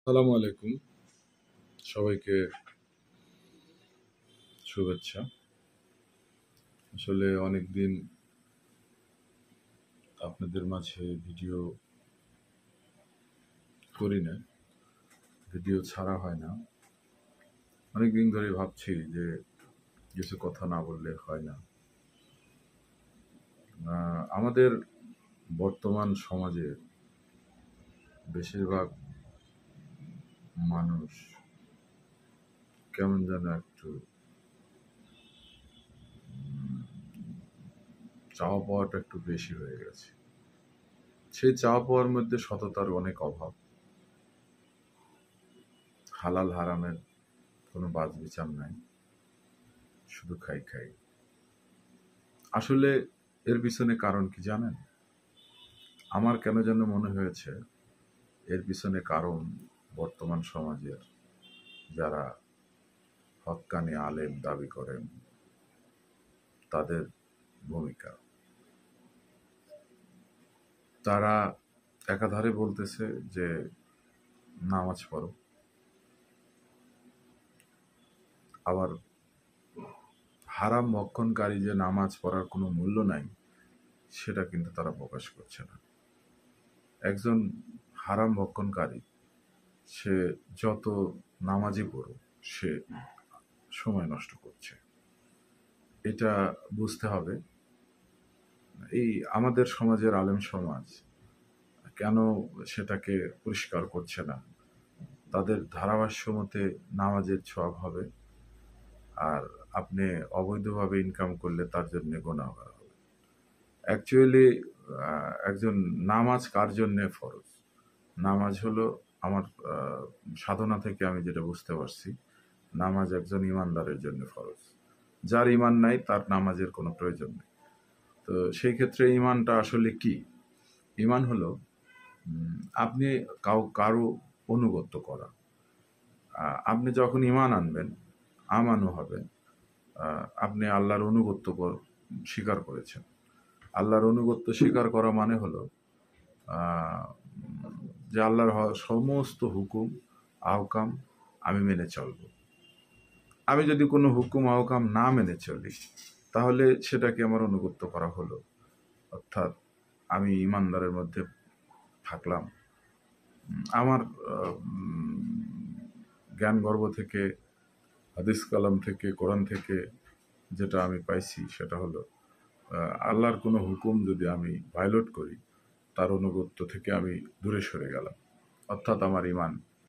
আসসালামু আলাইকুম। সবাইকে শুভেচ্ছা। আসলে অনেকদিন আপনাদের মাঝে ভিডিও করি না, ভিডিও ছাড়া হয় না। অনেকদিন ধরে ভাবছি যে কিছু কথা না বললে হয় না। আমাদের বর্তমান সমাজে বেশিরভাগ মানুষ কেমন যেন একটু চাওয়া পাওয়াটা একটু বেশি হয়ে গেছে। সেই চাওয়া পাওয়ার মধ্যে সততার অনেক অভাব। হালাল হারামের কোনো বাছ বিচার নাই, শুধু খাই খাই। আসলে এর পিছনে কারণ কি জানেন? আমার কেন যেন মনে হয়েছে এর পিছনে কারণ বর্তমান সমাজের যারা হক্কানি আলেম দাবি করেন তাদের ভূমিকা। তারা একাধারে বলতেছে যে নামাজ পড়ো, আবার হারাম ভক্ষণকারী যে নামাজ পড়ার কোনো মূল্য নাই সেটা কিন্তু তারা প্রকাশ করছে না। একজন হারাম ভক্ষণকারী সে যত নামাজই পড়ুক সে সময় নষ্ট করছে। এটা বুঝতে হবে। এই আমাদের সমাজের আলেম সমাজ কেন সেটাকে পরিষ্কার করছে না? তাদের ধারাভাষ্য মতে নামাজের সওয়াব হবে, আর আপনি অবৈধভাবে ইনকাম করলে তার জন্য গুনাহ করা হবে। অ্যাকচুয়ালি একজন নামাজ কার জন্যে ফরজ? নামাজ হলো আমার সাধনা থেকে আমি যেটা বুঝতে পারছি, নামাজ একজন ইমানদারের জন্য ফরজ। যার ইমান নাই তার নামাজের কোনো প্রয়োজন নেই। তো সেই ক্ষেত্রে ইমানটা আসলে কি? ইমান হলো আপনি কারো অনুগত্য করা। আপনি যখন ইমান আনবেন, আমানু হবেন, আপনি আল্লাহর অনুগত্য স্বীকার করেছেন। আল্লাহর অনুগত্য স্বীকার করা মানে হলো যে আল্লাহর সমস্ত হুকুম আহকাম আমি মেনে চলব। আমি যদি কোনো হুকুম আহকাম না মেনে চলি তাহলে সেটাকে আমার অনুগত্য করা হলো, অর্থাৎ আমি ইমানদারের মধ্যে থাকলাম। আমার জ্ঞান গর্ভ থেকে, হাদিস কালাম থেকে, কোরআন থেকে যেটা আমি পাইছি সেটা হলো আল্লাহর কোনো হুকুম যদি আমি ভায়োলেট করি তার অনুগত্য থেকে আমি দূরে সরে গেলাম, অর্থাৎ আমার ইমান